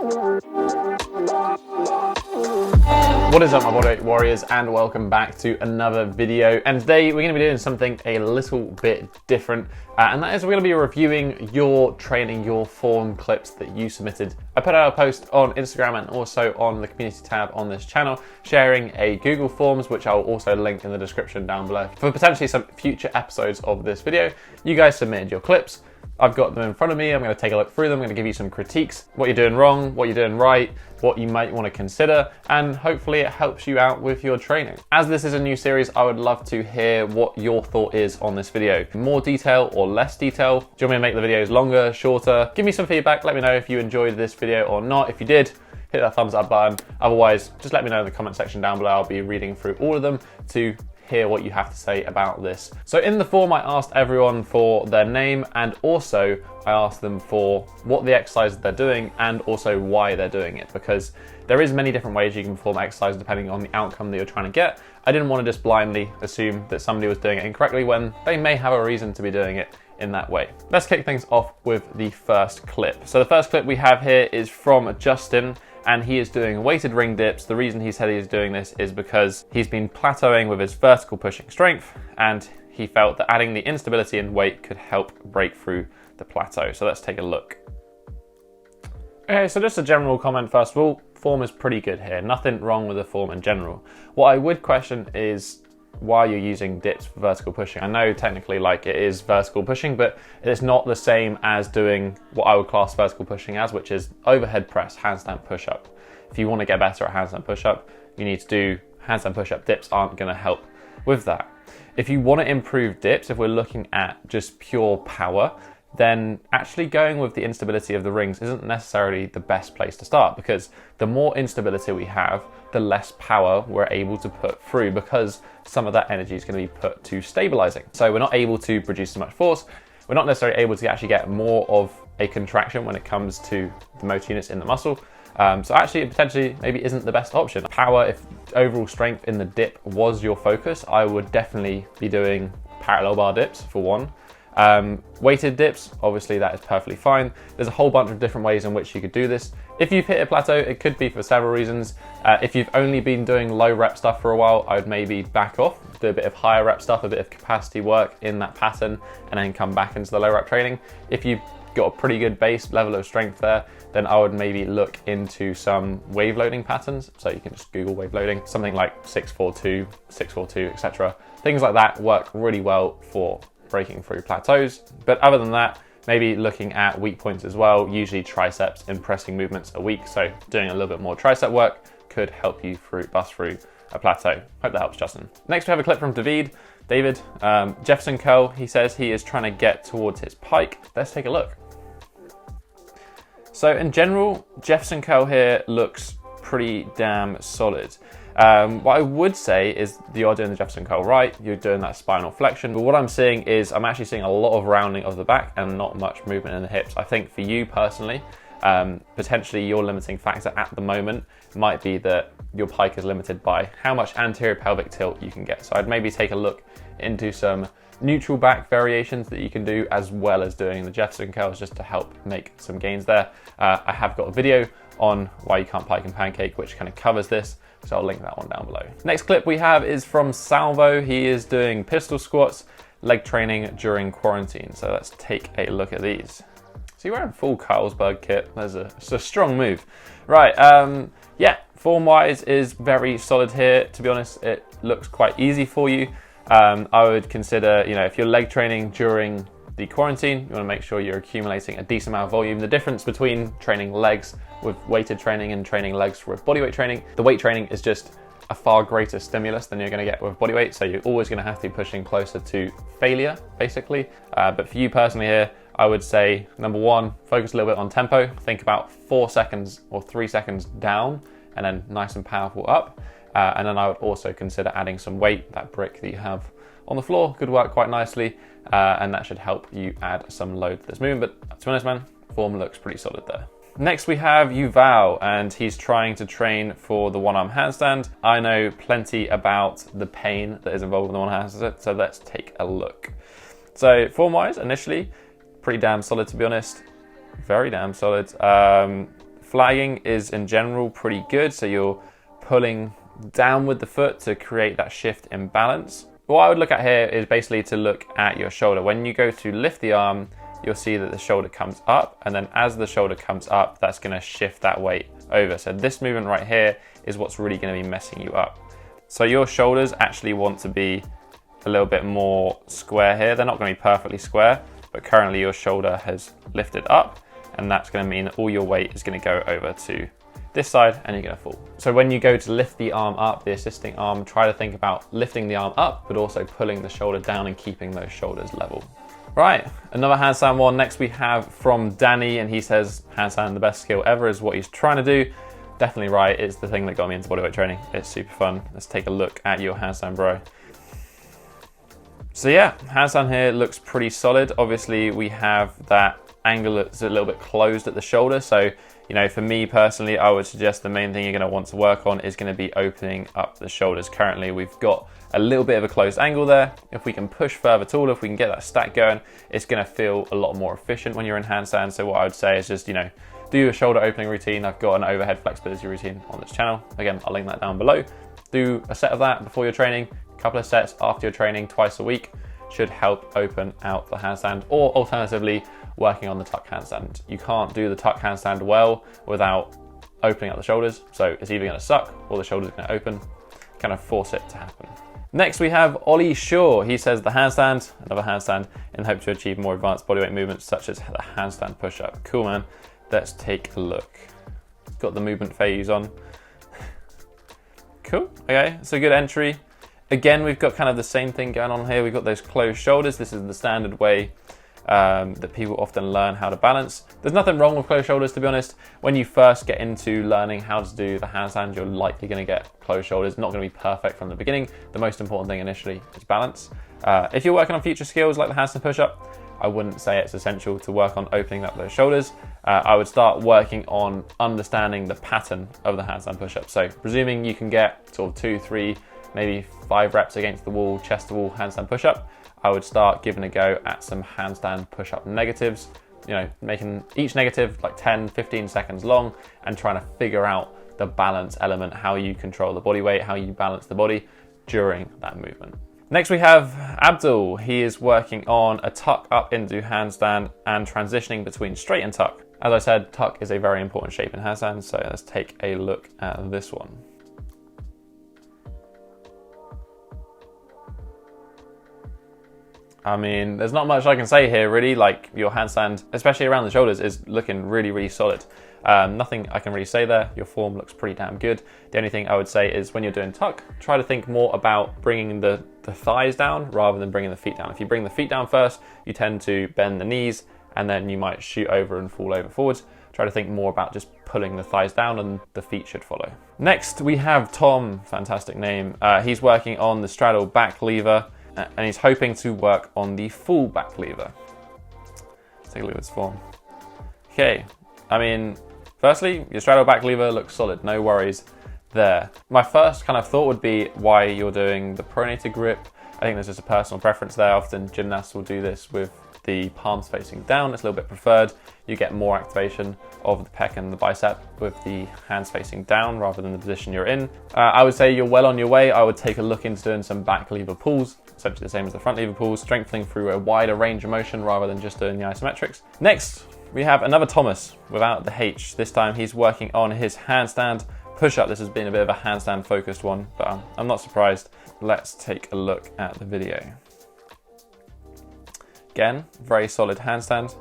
What is up, my bodyweight warriors, and welcome back to another video. And today we're going to be doing something a little bit different, and that is we're going to be reviewing your training, your form clips that you submitted. I put out a post on Instagram and also on the community tab on this channel, sharing a Google Forms, which I'll also link in the description down below for potentially some future episodes of this video. You guys submitted your clips. I've got them in front of me. I'm going to take a look through them. I'm going to give you some critiques, what you're doing wrong, what you're doing right, what you might want to consider, and hopefully it helps you out with your training. As this is a new series, I would love to hear what your thought is on this video. More detail or less detail? Do you want me to make the videos longer, shorter? Give me some feedback. Let me know if you enjoyed this video or not. If you did, hit that thumbs up button. Otherwise, just let me know in the comment section down below. I'll be reading through all of them to hear what you have to say about this. So in the form, I asked everyone for their name, and also I asked them for what the exercise they're doing and also why they're doing it, because there is many different ways you can perform exercise depending on the outcome that you're trying to get. I didn't want to just blindly assume that somebody was doing it incorrectly when they may have a reason to be doing it in that way. Let's kick things off with the first clip. So the first clip we have here is from Justin, and he is doing weighted ring dips. The reason he said he's doing this is because he's been plateauing with his vertical pushing strength, and he felt that adding the instability in weight could help break through the plateau. So let's take a look. Okay, so just a general comment first of all, form is pretty good here. Nothing wrong with the form in general. What I would question is why you're using dips for vertical pushing. I know technically like it is vertical pushing, but it's not the same as doing what I would class vertical pushing as, which is overhead press, handstand push-up. If you want to get better at handstand push-up, you need to do handstand push-up. Dips aren't going to help with that. If you want to improve dips, if we're looking at just pure power, then actually going with the instability of the rings isn't necessarily the best place to start, because the more instability we have, the less power we're able to put through, because some of that energy is going to be put to stabilizing. So we're not able to produce as much force. We're not necessarily able to actually get more of a contraction when it comes to the motor units in the muscle. So actually it potentially maybe isn't the best option. Power, if overall strength in the dip was your focus, I would definitely be doing parallel bar dips for one. Weighted dips, obviously that is perfectly fine. There's a whole bunch of different ways in which you could do this. If you've hit a plateau, it could be for several reasons. If you've only been doing low rep stuff for a while, I would maybe back off, do a bit of higher rep stuff, a bit of capacity work in that pattern, and then come back into the low rep training. If you've got a pretty good base level of strength there, then I would maybe look into some wave loading patterns. So you can just Google wave loading, something like 642, 642, etc. Things like that work really well for breaking through plateaus. But other than that, maybe looking at weak points as well, usually triceps and pressing movements are weak. So doing a little bit more tricep work could help you bust through a plateau. Hope that helps, Justin. Next, we have a clip from David. Jefferson curl, he says he is trying to get towards his pike. Let's take a look. So in general, Jefferson curl here looks pretty damn solid. What I would say is you are doing the Jefferson curl right, you're doing that spinal flexion, but what I'm seeing is I'm actually seeing a lot of rounding of the back and not much movement in the hips. I think for you personally, potentially your limiting factor at the moment might be that your pike is limited by how much anterior pelvic tilt you can get. So I'd maybe take a look into some neutral back variations that you can do, as well as doing the Jefferson curls, just to help make some gains there. I have got a video on why you can't pike and pancake, which kind of covers this, so I'll link that one down below. Next clip we have is from Salvo. He is doing pistol squats, leg training during quarantine. So let's take a look at these. So you're wearing full Carlsberg kit. It's a strong move. Right, yeah, form-wise is very solid here. To be honest, it looks quite easy for you. I would consider, if you're leg training during the quarantine, you want to make sure you're accumulating a decent amount of volume. The difference between training legs with weighted training and training legs with bodyweight training, the weight training is just a far greater stimulus than you're going to get with bodyweight, so you're always going to have to be pushing closer to failure, basically. But for you personally here, I would say, number one, focus a little bit on tempo. Think about 4 seconds or 3 seconds down, and then nice and powerful up. And then I would also consider adding some weight. That brick that you have on the floor could work quite nicely, and that should help you add some load to this movement. But to be honest, man, form looks pretty solid there. Next we have Yuval, and he's trying to train for the one-arm handstand. I know plenty about the pain that is involved with the one-arm handstand, so let's take a look. So form-wise, initially, pretty damn solid, to be honest. Very damn solid. flagging is in general pretty good. So you're pulling down with the foot to create that shift in balance. What I would look at here is basically to look at your shoulder. When you go to lift the arm, you'll see that the shoulder comes up, and then as the shoulder comes up, that's gonna shift that weight over. So this movement right here is what's really gonna be messing you up. So your shoulders actually want to be a little bit more square here. They're not gonna be perfectly square, but currently your shoulder has lifted up, and that's gonna mean that all your weight is gonna go over to this side and you're gonna fall. So when you go to lift the arm up, the assisting arm, try to think about lifting the arm up, but also pulling the shoulder down and keeping those shoulders level. Right, another handstand one. Next we have from Dani, and he says, handstand, the best skill ever, is what he's trying to do. Definitely right, it's the thing that got me into bodyweight training. It's super fun. Let's take a look at your handstand, bro. So yeah, handstand here looks pretty solid. Obviously we have that angle that's a little bit closed at the shoulder. So, you know, for me personally, I would suggest the main thing you're gonna want to work on is gonna be opening up the shoulders. Currently, we've got a little bit of a closed angle there. If we can push further taller, if we can get that stack going, it's gonna feel a lot more efficient when you're in handstand. So what I would say is just, you know, do a shoulder opening routine. I've got an overhead flexibility routine on this channel. Again, I'll link that down below. Do a set of that before your training, a couple of sets after your training twice a week. Should help open out the handstand, or alternatively, working on the tuck handstand. You can't do the tuck handstand well without opening up the shoulders. So it's either gonna suck or the shoulders are gonna open. Kind of force it to happen. Next we have Ollie Shaw. He says the handstand, another handstand, in hope to achieve more advanced bodyweight movements such as the handstand push-up. Cool, man. Let's take a look. Got the movement phase on. Cool, okay, it's a good entry. Again, we've got kind of the same thing going on here. We've got those closed shoulders. This is the standard way that people often learn how to balance. There's nothing wrong with closed shoulders, to be honest. When you first get into learning how to do the handstand, you're likely going to get closed shoulders. Not going to be perfect from the beginning. The most important thing initially is balance. If you're working on future skills like the handstand push-up, I wouldn't say it's essential to work on opening up those shoulders. I would start working on understanding the pattern of the handstand push-up. So presuming you can get sort of 2, 3, maybe 5 reps against the wall, chest to wall handstand push-up, I would start giving a go at some handstand push-up negatives, you know, making each negative like 10, 15 seconds long and trying to figure out the balance element, how you control the body weight, how you balance the body during that movement. Next we have Abdul. He is working on a tuck up into handstand and transitioning between straight and tuck. As I said, tuck is a very important shape in handstand, so let's take a look at this one. I mean, there's not much I can say here really. Like, your handstand, especially around the shoulders, is looking really, really solid. Nothing I can really say there. Your form looks pretty damn good. The only thing I would say is when you're doing tuck, try to think more about bringing the thighs down rather than bringing the feet down. If you bring the feet down first, you tend to bend the knees and then you might shoot over and fall over forwards. Try to think more about just pulling the thighs down and the feet should follow. Next, we have Tom, fantastic name. He's working on the straddle back lever, and he's hoping to work on the full back lever. Let's take a look at this form. Okay, I mean, firstly, your straddle back lever looks solid, no worries there. My first kind of thought would be why you're doing the pronated grip. I think there's just a personal preference there. Often gymnasts will do this with the palms facing down. It's a little bit preferred. You get more activation of the pec and the bicep with the hands facing down rather than the position you're in. I would say you're well on your way. I would take a look into doing some back lever pulls, essentially the same as the front lever pulls, strengthening through a wider range of motion rather than just doing the isometrics. Next, we have another Thomas without the H. This time he's working on his handstand push-up. This has been a bit of a handstand focused one, but I'm not surprised. Let's take a look at the video. Again, very solid handstand.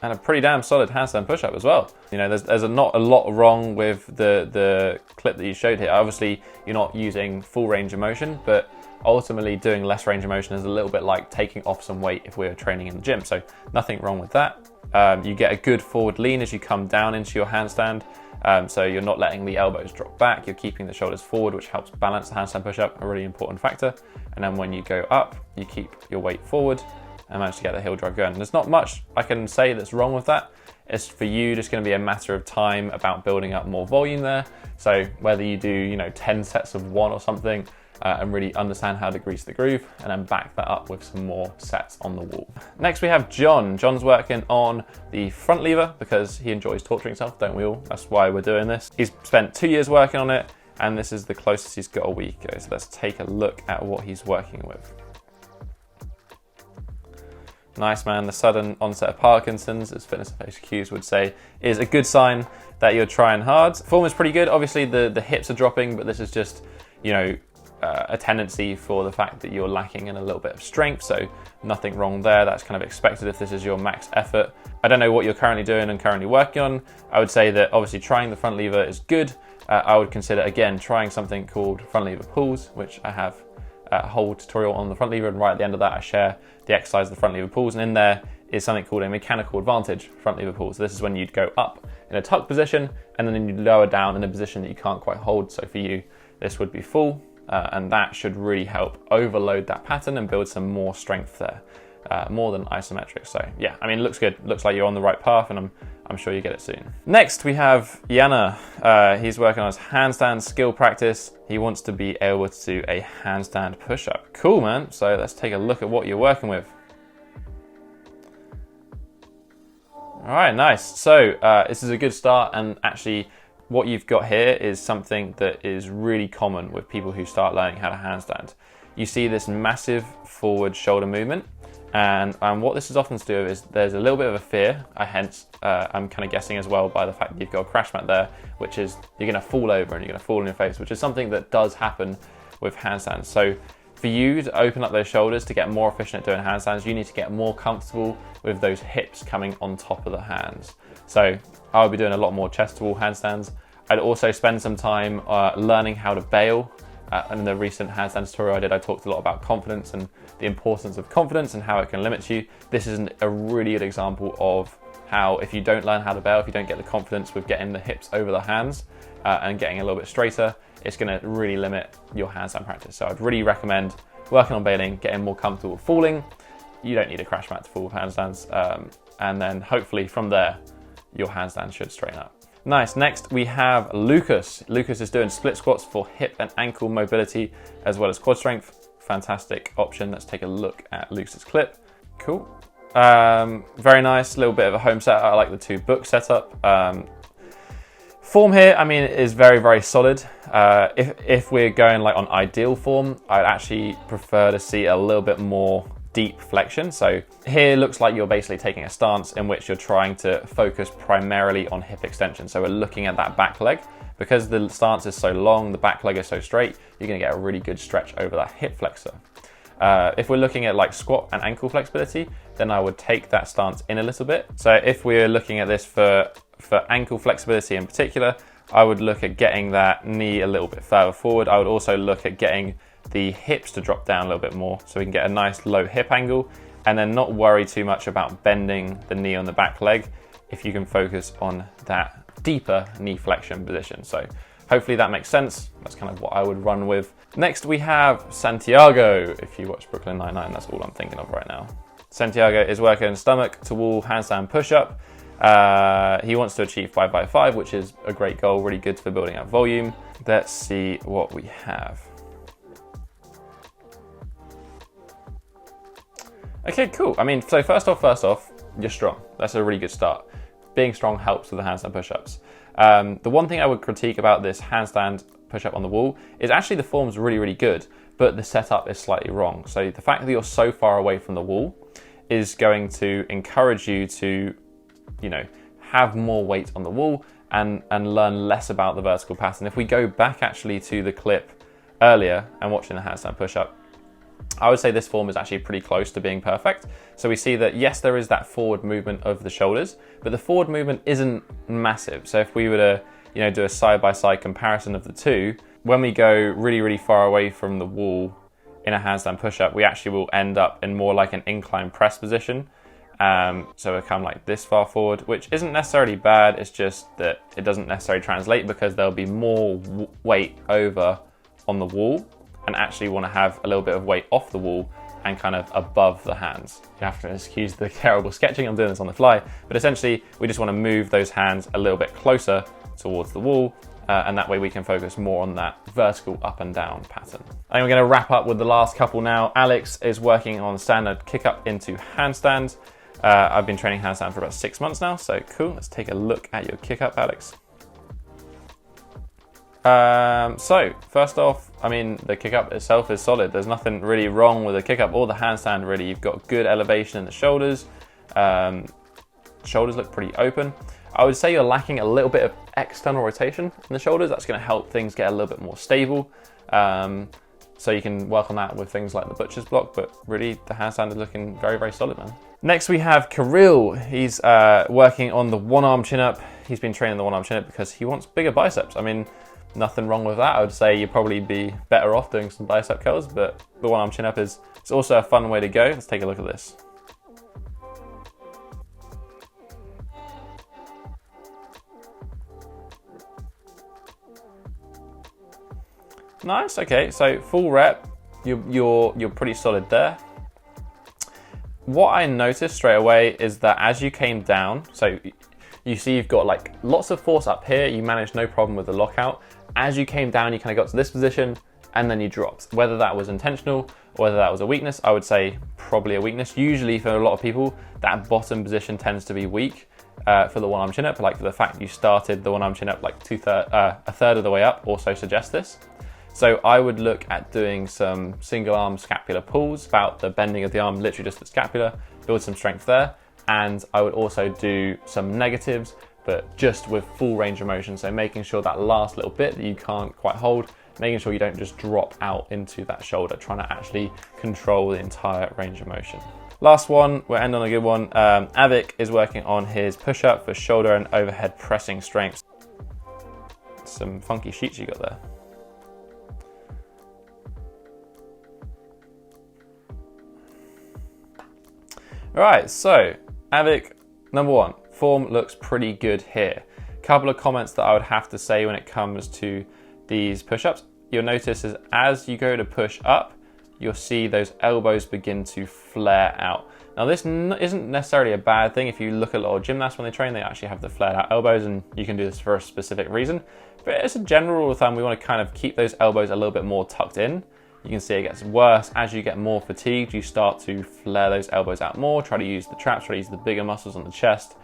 And a pretty damn solid handstand push-up as well. You know, there's not a lot wrong with the clip that you showed here. Obviously, you're not using full range of motion, but ultimately doing less range of motion is a little bit like taking off some weight if we were training in the gym. So nothing wrong with that. You get a good forward lean as you come down into your handstand. So you're not letting the elbows drop back, you're keeping the shoulders forward, which helps balance the handstand push-up, a really important factor. And then when you go up, you keep your weight forward and manage to get the heel drag going. There's not much I can say that's wrong with that. It's for you just going to be a matter of time about building up more volume there. So whether you do, 10 sets of one or something, and really understand how to grease the groove, and then back that up with some more sets on the wall. Next we have John. John's working on the front lever because he enjoys torturing himself, don't we all? That's why we're doing this. He's spent 2 years working on it, and this is the closest he's got a week ago. So let's take a look at what he's working with. Nice, man. The sudden onset of Parkinson's, as Fitness FAQs would say, is a good sign that you're trying hard. Form is pretty good. Obviously the hips are dropping, but this is just, you know, a tendency for the fact that you're lacking in a little bit of strength, so nothing wrong there. That's kind of expected if this is your max effort. I don't know what you're currently doing and currently working on. I would say that obviously trying the front lever is good. I would consider, again, trying something called front lever pulls, which I have a whole tutorial on the front lever, and right at the end of that I share the exercise of the front lever pulls, and in there is something called a mechanical advantage front lever pull. So this is when you'd go up in a tuck position and then you'd lower down in a position that you can't quite hold. So for you, this would be full. And that should really help overload that pattern and build some more strength there, more than isometric. So yeah, I mean, it looks good. Looks like you're on the right path, and I'm sure you get it soon. Next, we have Janna. He's working on his handstand skill practice. He wants to be able to do a handstand push-up. Cool, man. So let's take a look at what you're working with. All right, nice. So this is a good start, and actually, what you've got here is something that is really common with people who start learning how to handstand. You see this massive forward shoulder movement, and what this is often to do is there's a little bit of a fear, I'm kind of guessing as well by the fact that you've got a crash mat there, which is you're gonna fall over and you're gonna fall on your face, which is something that does happen with handstands. So for you to open up those shoulders to get more efficient at doing handstands, you need to get more comfortable with those hips coming on top of the hands. So I'll be doing a lot more chest to wall handstands. I'd also spend some time learning how to bail. In the recent handstand tutorial I did, I talked a lot about confidence and the importance of confidence and how it can limit you. This is a really good example of how if you don't learn how to bail, if you don't get the confidence with getting the hips over the hands and getting a little bit straighter, it's gonna really limit your handstand practice. So I'd really recommend working on bailing, getting more comfortable falling. You don't need a crash mat to fall with handstands. And then hopefully from there, your handstand should straighten up. Nice. Next we have Lucas. Lucas is doing split squats for hip and ankle mobility as well as quad strength. Fantastic option. Let's take a look at Lucas's clip. Cool. Very nice. A little bit of a home setup. I like the 2 book setup. Form here, I mean, is very, very solid. If we're going like on ideal form, I'd actually prefer to see a little bit more deep flexion. So here looks like you're basically taking a stance in which you're trying to focus primarily on hip extension. So we're looking at that back leg. Because the stance is so long, the back leg is so straight, you're gonna get a really good stretch over that hip flexor. If we're looking at like squat and ankle flexibility, then I would take that stance in a little bit. So if we're looking at this for ankle flexibility in particular, I would look at getting that knee a little bit further forward. I would also look at getting the hips to drop down a little bit more so we can get a nice low hip angle, and then not worry too much about bending the knee on the back leg if you can focus on that deeper knee flexion position. So hopefully that makes sense. That's kind of what I would run with. Next we have Santiago. If you watch Brooklyn Nine-Nine, that's all I'm thinking of right now. Santiago is working stomach to wall handstand push-up. He wants to achieve 5x5, which is a great goal, really good for building up volume. Let's see what we have. Okay, cool. I mean, so first off, you're strong. That's a really good start. Being strong helps with the handstand push-ups. The one thing I would critique about this handstand push-up on the wall is actually the form's really, really good, but the setup is slightly wrong. So the fact that you're so far away from the wall is going to encourage you to, you know, have more weight on the wall and learn less about the vertical pattern. If we go back actually to the clip earlier and watching the handstand push-up, I would say this form is actually pretty close to being perfect. So we see that, yes, there is that forward movement of the shoulders, but the forward movement isn't massive. So if we were to, you know, do a side-by-side comparison of the two, when we go really, really far away from the wall in a handstand push-up, we actually will end up in more like an incline press position. So we come like this far forward, which isn't necessarily bad. It's just that it doesn't necessarily translate because there'll be more weight over on the wall, and actually want to have a little bit of weight off the wall and kind of above the hands. You have to excuse the terrible sketching, I'm doing this on the fly, but essentially we just want to move those hands a little bit closer towards the wall and that way we can focus more on that vertical up and down pattern. I think we're going to wrap up with the last couple now. Alex is working on standard kick up into handstand. I've been training handstand for about 6 months now, so cool. Let's take a look at your kick up, Alex. So first off, I mean, the kick up itself is solid. There's nothing really wrong with the kick up or the handstand really. You've got good elevation in the shoulders. Shoulders look pretty open. I would say you're lacking a little bit of external rotation in the shoulders. That's going to help things get a little bit more stable. So you can work on that with things like the butcher's block, but really the handstand is looking very, very solid, man. Next we have Kirill. He's working on the one arm chin up. He's been training the one arm chin up because he wants bigger biceps. I mean, nothing wrong with that. I would say you'd probably be better off doing some bicep curls, but the one arm chin up is also a fun way to go. Let's take a look at this. Nice, okay, so full rep, you're pretty solid there. What I noticed straight away is that as you came down, so you see you've got like lots of force up here, you managed no problem with the lockout. As you came down, you kind of got to this position and then you dropped. Whether that was intentional or whether that was a weakness, I would say probably a weakness. Usually for a lot of people, that bottom position tends to be weak for the one arm chin up. Like the fact you started the one arm chin up like a third of the way up also suggests this. So I would look at doing some single arm scapular pulls, about the bending of the arm, literally just the scapula, build some strength there. And I would also do some negatives, but just with full range of motion. So making sure that last little bit that you can't quite hold, making sure you don't just drop out into that shoulder, trying to actually control the entire range of motion. Last one, we'll end on a good one. Abuk is working on his push-up for shoulder and overhead pressing strengths. Some funky sheets you got there. All right, so Abuk, number one, form looks pretty good here. Couple of comments that I would have to say when it comes to these push-ups. You'll notice is as you go to push up, you'll see those elbows begin to flare out. Now this isn't necessarily a bad thing. If you look at a lot of gymnasts when they train, they actually have the flared out elbows, and you can do this for a specific reason. But as a general rule of thumb, we want to kind of keep those elbows a little bit more tucked in. You can see it gets worse as you get more fatigued. You start to flare those elbows out more, try to use the traps, try to use the bigger muscles on the chest.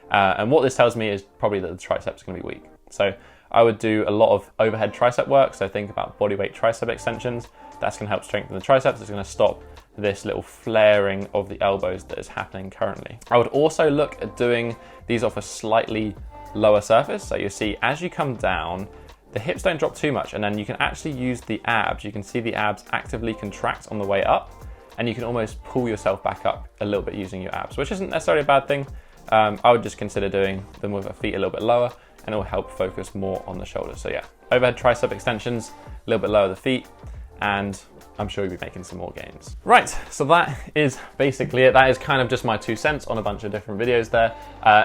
And what this tells me is probably that the triceps are going to be weak. So I would do a lot of overhead tricep work. So think about bodyweight tricep extensions. That's going to help strengthen the triceps. It's going to stop this little flaring of the elbows that is happening currently. I would also look at doing these off a slightly lower surface. So you see as you come down, the hips don't drop too much, and then you can actually use the abs. You can see the abs actively contract on the way up, and you can almost pull yourself back up a little bit using your abs, which isn't necessarily a bad thing. I would just consider doing them with your feet a little bit lower, and it will help focus more on the shoulders. So yeah, overhead tricep extensions, a little bit lower the feet, and I'm sure you'll be making some more gains. Right, so that is basically it. That is kind of just my 2 cents on a bunch of different videos there.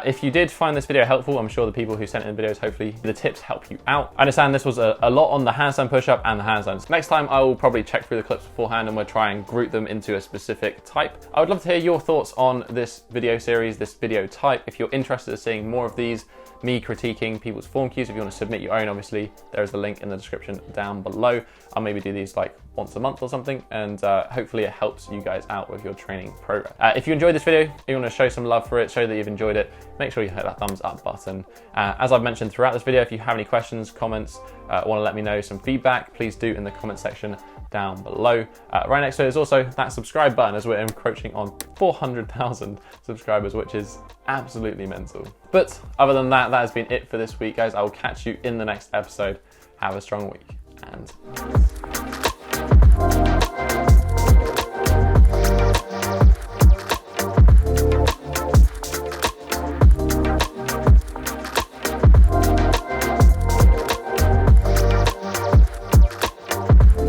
If you did find this video helpful, I'm sure the people who sent in videos, hopefully the tips help you out. I understand this was a lot on the handstand push-up and the handstands. Next time I will probably check through the clips beforehand and we'll try and group them into a specific type. I would love to hear your thoughts on this video series, this video type. If you're interested in seeing more of these, me critiquing people's form cues, if you want to submit your own, obviously there is the link in the description down below. I'll maybe do these like once a month or something, and hopefully it helps you guys out with your training program. If you enjoyed this video, you want to show some love for it, show that you've enjoyed it, make sure you hit that thumbs up button. As I've mentioned throughout this video, if you have any questions, comments, want to let me know some feedback, please do in the comment section down below. Right next to it is also that subscribe button, as we're encroaching on 400,000 subscribers, which is absolutely mental. But other than that, that has been it for this week, guys. I will catch you in the next episode. Have a strong week, and